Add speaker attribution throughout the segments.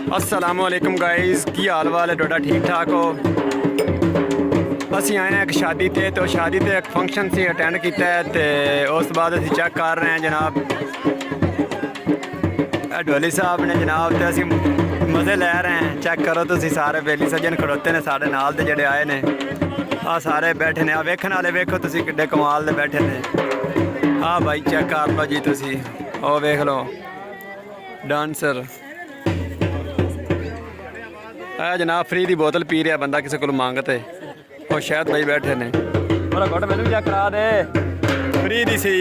Speaker 1: अस्सलामुअलैकुम गाइस, की हाल वाल है थोड़ा ठीक ठाक हो। असी आए हैं एक शादी ते, तो शादी ते एक फंक्शन से अटेंड किया है, तो उस बाद असी चेक कर रहे हैं जनाब ढोली साहब ने जनाब, तो असी मज़े लै रहे हैं। चेक करो तुम सारे बेली सज्जन खड़ोते ने साढ़े नाल दे जेड़े आए ने, आ सारे बैठे ने। आ वेखन वाले वेखो तुम किड्डे कमाल दे बैठे ने। हाँ भाई चेक कर लो जी तुसी, ओ वेख लो डांसर। जनाब फ्री की बोतल पी रहा बंदा किसी को मंगते, और शायद भाई बैठे ने। मेरा घुट मैनू भी चेक करा दे, फ्री दी सी,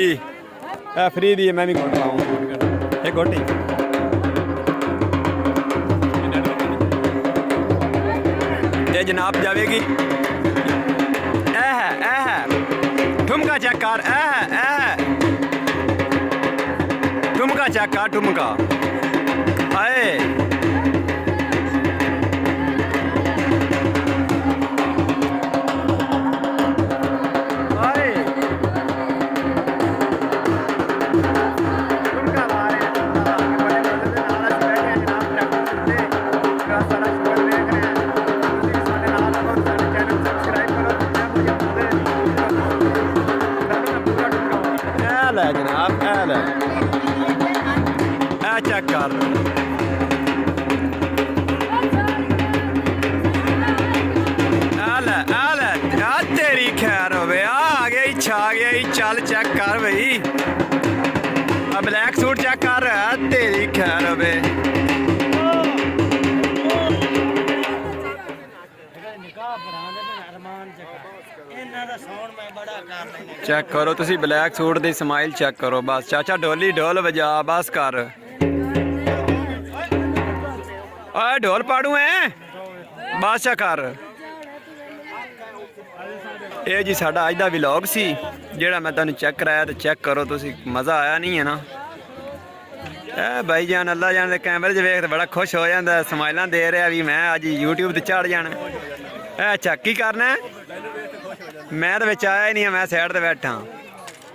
Speaker 1: फ्री दी मैं भी घुट लाऊं एक घुट ही। ये जनाब जाएगी, ठुमका चेक कर, ठुमका चेक कर, ठुमका आए। जनाब चेक कर, तेरी खैर हो आ गया, छा गया। चल चेक कर भाई, ब्लैक सूट चेक कर, तेरी खैर हो। चेक करो तुसी ब्लैक सूट दी स्माइल चेक करो। बस चाचा ढोली ढोल बजा, बस कर। ओए ढोल पाड़ू है, बस चेक कर। ये जी साडा अज दा व्लॉग सी जेड़ा मैं तुहानू चेक कराया, तो चेक करो तुसी, मज़ा आया नहीं है ना। भाई जान अल्लाह जान दे कैमरे च वेख बड़ा खुश हो जाता, स्माइलां दे रहा भी मैं अज यूट्यूब ते चढ़ जाना। चेक की करना, मैं तो बिच आया ही नहीं, मैं साइड ते बैठा।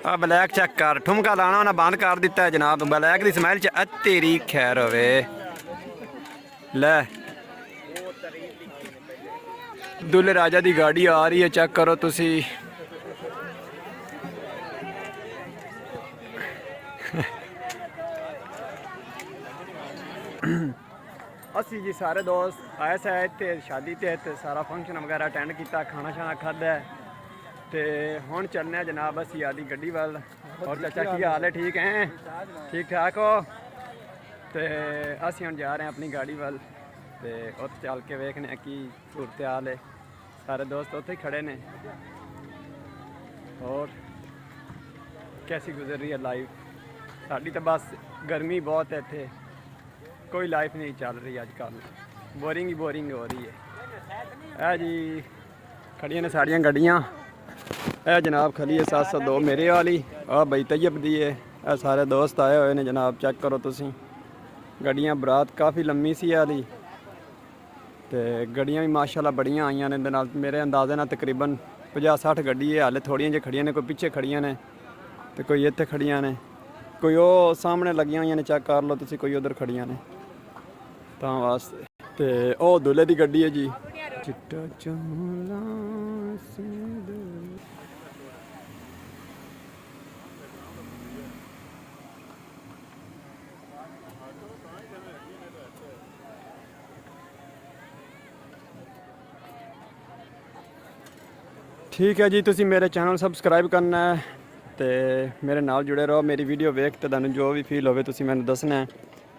Speaker 1: आ ब्लैक चेक कर, ठुमका लाना उन्हें बंद कर दिता है जनाब। ब्लैक की स्माइल च तेरी खैर होवे। ले दुल्हे राजा की गाड़ी आ रही है, चेक करो तुसी। असी जी सारे दोस्त आए से इतने शादी ते सारा फंक्शन वगैरह अटेंड किया, खाना शाना खादा, तो हुण चलने जनाब असी आदि गड्डी वाल। और चाचा की हाल है, ठीक हैं, ठीक ठाक हो। तो असी हुण जा रहे हैं अपनी गाड़ी वाल, तो उत्थे चल के वेखने की सूरत हाल है। सारे दोस्त उत्थे खड़े ने, और कैसी गुजर रही है लाइफ साड़ी। तो बस गर्मी बहुत है इत्थे, कोई लाइफ नहीं चल रही अजकल, बोरिंग ही बोरिंग हो रही है। जी खड़ियां ने साड़ियाँ गड्डियाँ, जनाब खली है 702 मेरे वाली, आ बई तैयब दी है। सारे दोस्त आए हुए ने जनाब, चेक करो तुसी। गड्डियाँ बरात काफ़ी लम्मी सी वाली, तो गड्डियाँ भी माशाल्लाह बड़ियाँ आईयां ने। मेरे अंदाजे नाल तकरीबन 50-60 गड्डी है, हाले थोड़ियां जो खड़ियां ने, कोई पिछे खड़ियां ने, तो कोई इत्थे खड़ियां ने, कोई वो सामने लगियां हुई ने, चेक कर लो तुसी, कोई उधर खड़ियां ने तां वास्ते। ते ओ दुल्हे दी गड्डी है जी। चिट्टा चमला ठीक है जी, तुसी मेरे चैनल सबसक्राइब करना है, तो मेरे नाल जुड़े रहो। मेरी वीडियो वेख तो तुहानू जो भी फील होवे तुसी मैनू दसना है,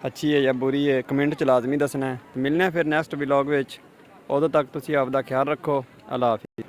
Speaker 1: अच्छी है या बुरी है, कमेंट च लाजमी दसना है। मिलने फिर नैक्सट व्लॉग विच, उदों तक तुसी आपदा ख्याल रखो। अल्लाह हाफिज़।